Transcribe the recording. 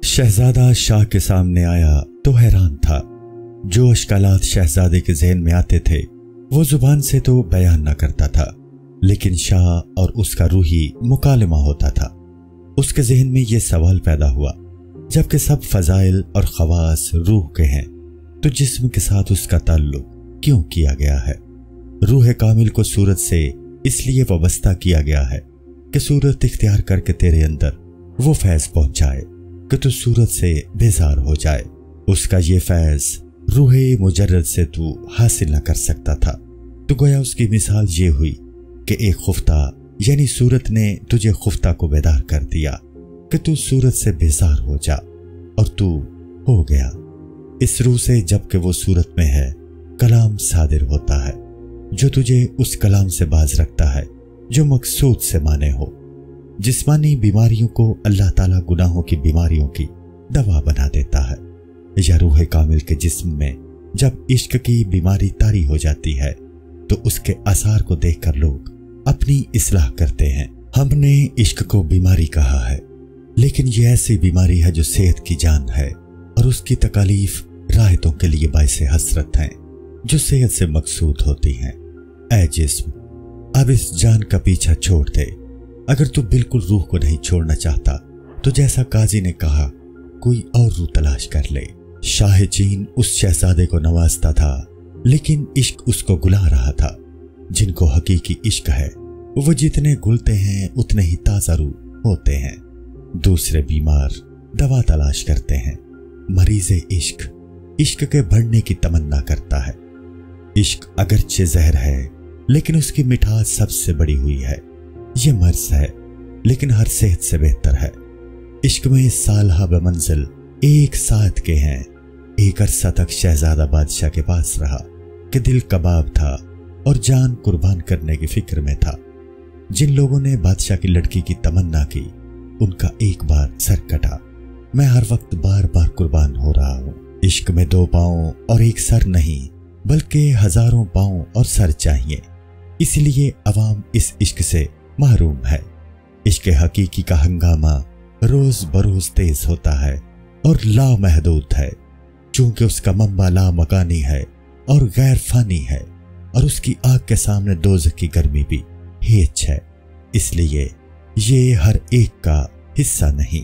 शहजादा शाह के सामने आया तो हैरान था। जो अश्कालात शहजादे के ज़हन में आते थे वो जुबान से तो बयान न करता था, लेकिन शाह और उसका रूही मुकालमा होता था। उसके ज़हन में ये सवाल पैदा हुआ, जबकि सब फजाइल और खवास रूह के हैं तो जिस्म के साथ उसका ताल्लुक क्यों किया गया है? रूह कामिल को सूरत से इसलिए वाबस्ता किया गया है कि सूरत इख्तियार करके तेरे अंदर वो फैज़ पहुंचाए कि तू सूरत से बेजार हो जाए। उसका ये फैज़ रूह मुजर्रद से तू हासिल न कर सकता था। तो गोया उसकी मिसाल ये हुई कि एक खुफ्ता यानी सूरत ने तुझे खुफ्ता को बेदार कर दिया कि तू सूरत से बेजार हो जा, और तू हो गया। इस रूह से जबकि वो सूरत में है कलाम सादिर होता है, जो तुझे उस कलाम से बाज रखता है जो मकसूद से माने हो। जिस्मानी बीमारियों को अल्लाह ताला गुनाहों की बीमारियों की दवा बना देता है। या रूह कामिल के जिस्म में जब इश्क की बीमारी तारी हो जाती है तो उसके आसार को देखकर लोग अपनी इस्लाह करते हैं। हमने इश्क को बीमारी कहा है, लेकिन ये ऐसी बीमारी है जो सेहत की जान है और उसकी तकालीफ राहतों के लिए बाइसे हसरत हैं जो सेहत से मकसूद होती हैं। ऐ जिस्म, अब इस जान का पीछा छोड़ दे। अगर तू बिल्कुल रूह को नहीं छोड़ना चाहता तो जैसा काजी ने कहा, कोई और रूह तलाश कर ले। शाह चीन उस शहजादे को नवाजता था, लेकिन इश्क उसको गुला रहा था। जिनको हकीकी इश्क है वो जितने गुलते हैं उतने ही ताजा रूह होते हैं। दूसरे बीमार दवा तलाश करते हैं। मरीज़ इश्क के बढ़ने की तमन्ना करता है। इश्क अगरचे जहर है, लेकिन उसकी मिठास सबसे बड़ी हुई है। ये मर्ज है, लेकिन हर सेहत से बेहतर है। इश्क में सालहा बमंजिल एक साथ के हैं। एक अरसा तक शहजादा बादशाह के पास रहा कि दिल कबाब था और जान कुर्बान करने की फिक्र में था। जिन लोगों ने बादशाह की लड़की की तमन्ना की उनका एक बार सर कटा। मैं हर वक्त बार बार कुर्बान हो रहा हूँ। इश्क में 2 पाँव और एक सर नहीं, बल्कि हजारों पाँव और सर चाहिए। इसलिए अवाम इस इश्क से महरूम है। इश्क हकीकी का हंगामा रोज बरोज तेज होता है और लामहदूद है, चूंकि उसका मंबा लामकानी है और गैर फानी है, और उसकी आग के सामने दोज़ख की गर्मी भी हिच है। इसलिए ये हर एक का हिस्सा नहीं।